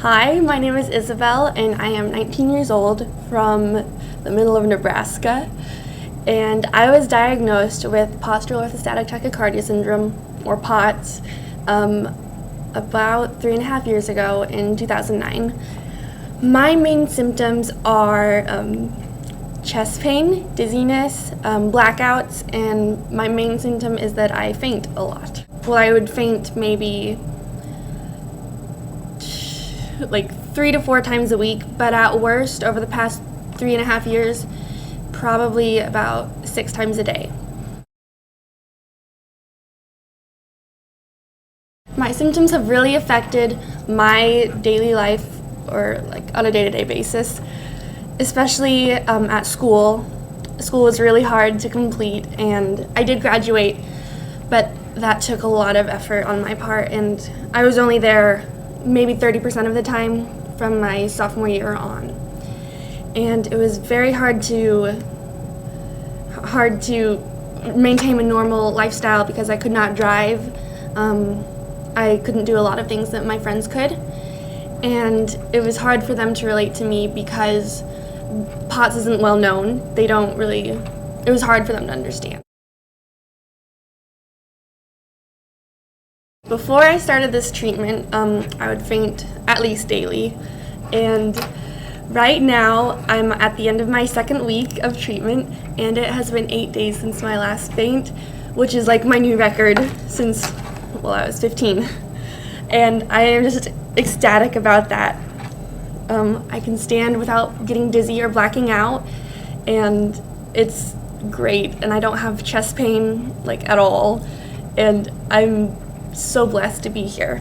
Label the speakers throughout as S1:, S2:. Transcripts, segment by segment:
S1: Hi, my name is Isabel, and I am 19 years old from the middle of Nebraska. And I was diagnosed with postural orthostatic tachycardia syndrome, or POTS, about 3.5 years ago in 2009. My main symptoms are chest pain, dizziness, blackouts, and my main symptom is that I faint a lot. Well, I would faint maybe like 3 to 4 times a week, but at worst, over the past 3.5 years, probably about 6 times a day. My symptoms have really affected my daily life, or like on a day-to-day basis, especially at school. School was really hard to complete, and I did graduate, but that took a lot of effort on my part, and I was only there maybe 30% of the time from my sophomore year on. And it was very hard to maintain a normal lifestyle because I could not drive. I couldn't do a lot of things that my friends could. And it was hard for them to relate to me because POTS isn't well known. It was hard for them to understand. Before I started this treatment, I would faint at least daily, and right now I'm at the end of my 2nd week of treatment, and it has been 8 days since my last faint, which is like my new record since, I was 15, and I am just ecstatic about that. I can stand without getting dizzy or blacking out, and it's great, and I don't have chest pain like at all, and I'm so blessed to be here.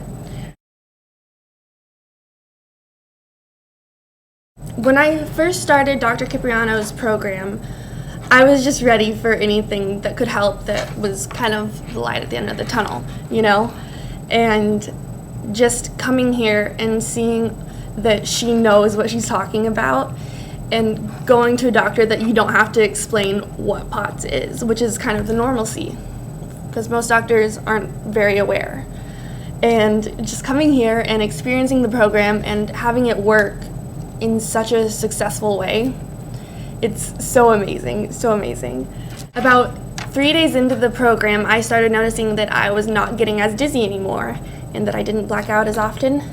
S1: When I first started Dr. Cipriano's program, I was just ready for anything that could help, that was kind of the light at the end of the tunnel, And just coming here and seeing that she knows what she's talking about, and going to a doctor that you don't have to explain what POTS is, which is kind of the normalcy, because most doctors aren't very aware. And just coming here and experiencing the program and having it work in such a successful way, it's so amazing, so amazing. About 3 days into the program, I started noticing that I was not getting as dizzy anymore and that I didn't black out as often.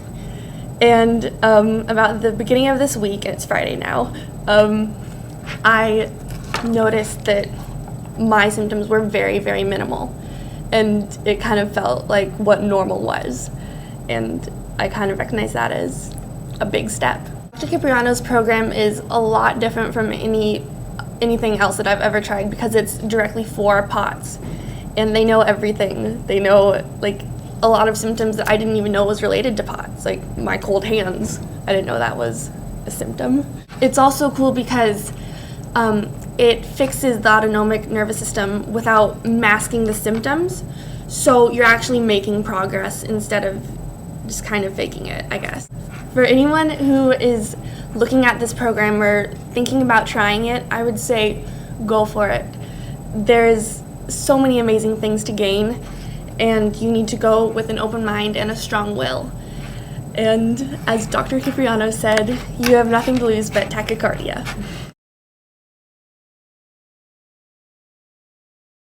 S1: And about the beginning of this week, it's Friday now, I noticed that my symptoms were very, very minimal. And it kind of felt like what normal was. And I kind of recognize that as a big step. Dr. Cipriano's program is a lot different from anything else that I've ever tried because it's directly for POTS. And they know everything. They know like a lot of symptoms that I didn't even know was related to POTS, like my cold hands. I didn't know that was a symptom. It's also cool because it fixes the autonomic nervous system without masking the symptoms, so you're actually making progress instead of just kind of faking it, I guess. For anyone who is looking at this program or thinking about trying it, I would say go for it. There's so many amazing things to gain, and you need to go with an open mind and a strong will. And as Dr. Cipriano said, you have nothing to lose but tachycardia.